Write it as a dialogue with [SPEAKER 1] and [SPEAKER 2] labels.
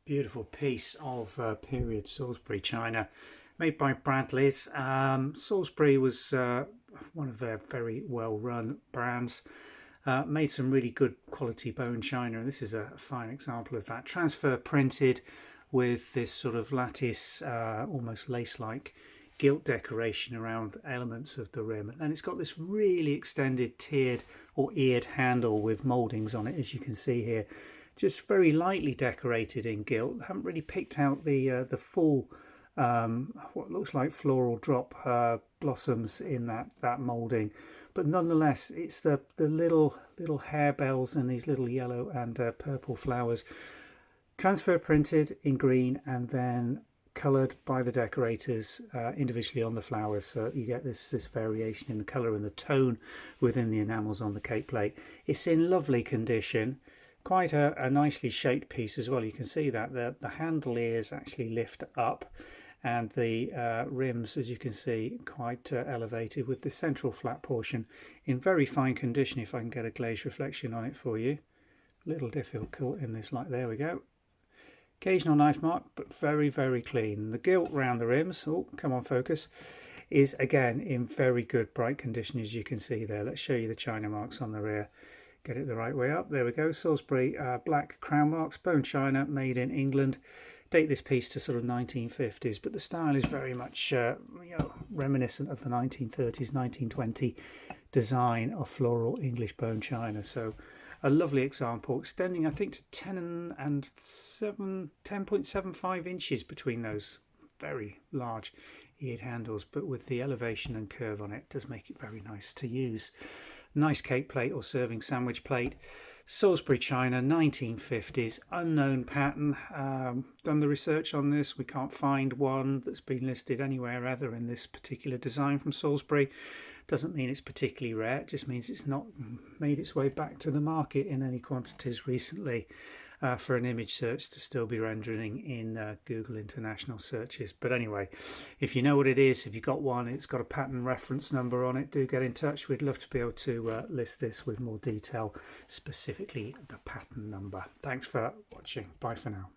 [SPEAKER 1] Beautiful piece of period Salisbury China made by Bradley's. Salisbury was one of their very well run brands. Made some really good quality bone china, and this is a fine example of that. Transfer printed with this sort of lattice, almost lace-like gilt decoration around elements of the rim, and it's got this really extended tiered or eared handle with mouldings on it, as you can see here, just very lightly decorated in gilt. Haven't really picked out the full what looks like floral drop blossoms in that moulding, but nonetheless it's the little harebells and these little yellow and purple flowers, transfer printed in green and then coloured by the decorators individually on the flowers, so you get this variation in the colour and the tone within the enamels on the cake plate. It's in lovely condition, quite a nicely shaped piece as well. You can see that the handle ears actually lift up, and the rims, as you can see, quite elevated, with the central flat portion in very fine condition. If I can get a glaze reflection on it for you, a little difficult in this light. There we go. Occasional knife mark, but very clean. The gilt round the rims, oh come on focus, is again in very good bright condition, as you can see there. Let's show you the china marks on the rear. Get it the right way up. There we go. Salisbury black crown marks, bone china, made in England. Date this piece to sort of 1950s, but the style is very much reminiscent of the 1930s, 1920 design of floral English bone china. So a lovely example, extending I think to 10.75 inches between those very large eared handles, but with the elevation and curve on it does make it very nice to use. Nice cake plate or serving sandwich plate. Salisbury China, 1950s, unknown pattern. Done the research on this. We can't find one that's been listed anywhere other in this particular design from Salisbury. Doesn't mean it's particularly rare, it just means it's not made its way back to the market in any quantities recently for an image search to still be rendering in Google international searches. But anyway, if you know what it is, if you've got one, it's got a pattern reference number on it, do get in touch. We'd love to be able to list this with more detail, specifically the pattern number. Thanks for watching. Bye for now.